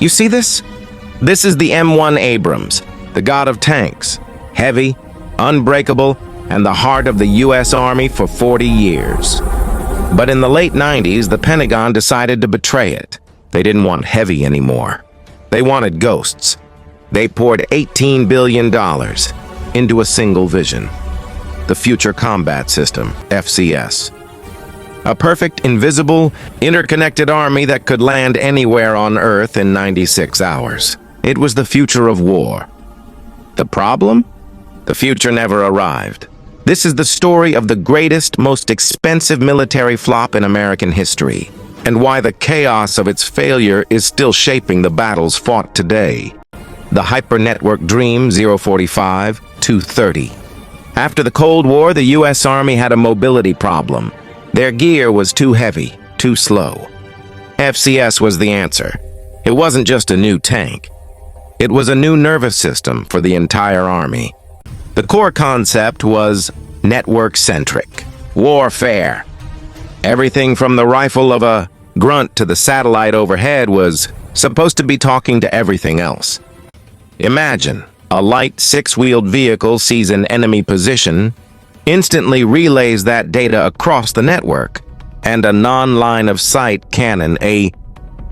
You see this? This is the M1 Abrams, the god of tanks, heavy, unbreakable, and the heart of the U.S. Army for 40 years. But in the late 90s, the Pentagon decided to betray it. They didn't want heavy anymore. They wanted ghosts. They poured $18 billion into a single vision: the Future Combat System, FCS. A perfect, invisible, interconnected army that could land anywhere on Earth in 96 hours. It was the future of war. The problem? The future never arrived. This is the story of the greatest, most expensive military flop in American history, and why the chaos of its failure is still shaping the battles fought today. The hyper-network dream 045-230. After the Cold War, the U.S. Army had a mobility problem. Their gear was too heavy, too slow. FCS was the answer. It wasn't just a new tank. It was a new nervous system for the entire Army. The core concept was network-centric warfare. Everything from the rifle of a grunt to the satellite overhead was supposed to be talking to everything else. Imagine a light six-wheeled vehicle sees an enemy position, instantly relays that data across the network, and a non-line-of-sight cannon, a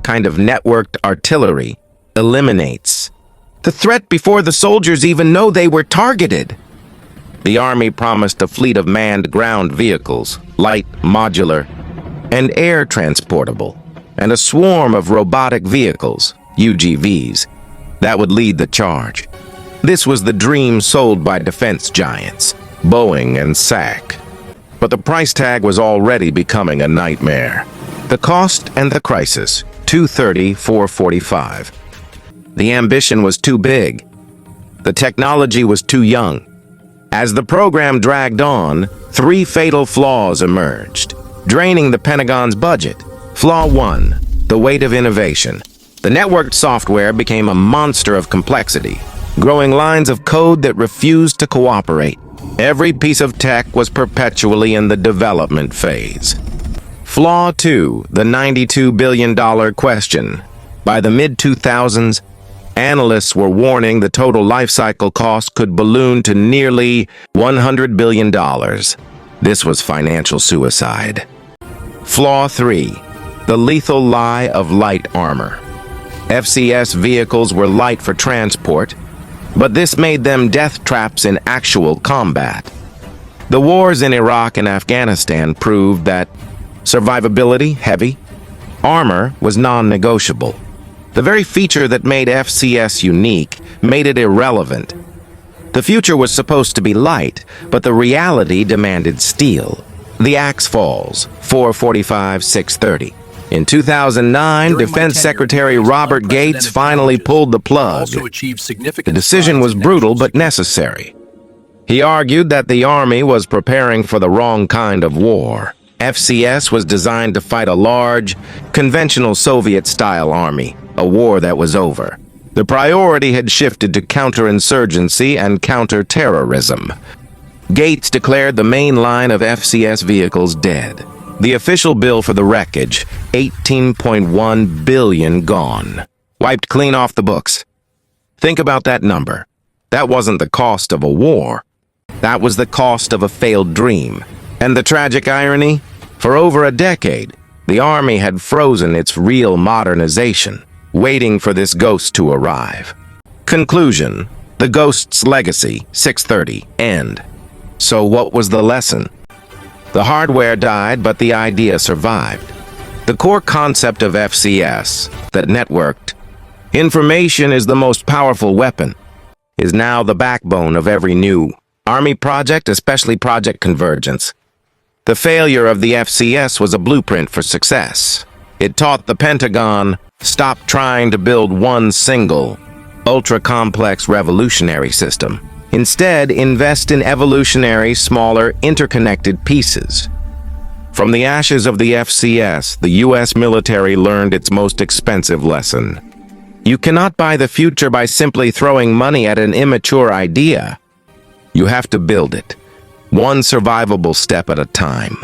kind of networked artillery, eliminates the threat before the soldiers even know they were targeted. The Army promised a fleet of manned ground vehicles, light, modular, and air transportable, and a swarm of robotic vehicles, UGVs, that would lead the charge. This was the dream sold by defense giants, Boeing and SAC. But the price tag was already becoming a nightmare. The cost and the crisis, 230-445. The ambition was too big. The technology was too young. As the program dragged on, 3 fatal flaws emerged, draining the Pentagon's budget. Flaw 1, the weight of innovation. The networked software became a monster of complexity, growing lines of code that refused to cooperate. Every piece of tech was perpetually in the development phase. Flaw 2, the $92 billion question. By the mid-2000s, analysts were warning the total lifecycle cost could balloon to nearly $100 billion. This was financial suicide. Flaw 3, the lethal lie of light armor. FCS vehicles were light for transport, but this made them death traps in actual combat. The wars in Iraq and Afghanistan proved that survivability, heavy, armor was non-negotiable. The very feature that made FCS unique made it irrelevant. The future was supposed to be light, but the reality demanded steel. The axe falls, 445-630. In 2009, Defense Secretary Robert Gates finally pulled the plug. The decision was brutal but necessary. He argued that the Army was preparing for the wrong kind of war. FCS was designed to fight a large, conventional Soviet-style army, a war that was over. The priority had shifted to counterinsurgency and counter-terrorism. Gates declared the main line of FCS vehicles dead. The official bill for the wreckage, $18.1 billion gone. Wiped clean off the books. Think about that number. That wasn't the cost of a war. That was the cost of a failed dream. And the tragic irony? For over a decade, the Army had frozen its real modernization, waiting for this ghost to arrive. Conclusion: the ghost's legacy, 630, end. So what was the lesson? The hardware died, but the idea survived. The core concept of FCS, that networked information is the most powerful weapon, is now the backbone of every new Army project, especially Project Convergence. The failure of the FCS was a blueprint for success. It taught the Pentagon, stop trying to build one single, ultra-complex revolutionary system. Instead, invest in evolutionary, smaller, interconnected pieces. From the ashes of the FCS, the U.S. military learned its most expensive lesson. You cannot buy the future by simply throwing money at an immature idea. You have to build it, one survivable step at a time.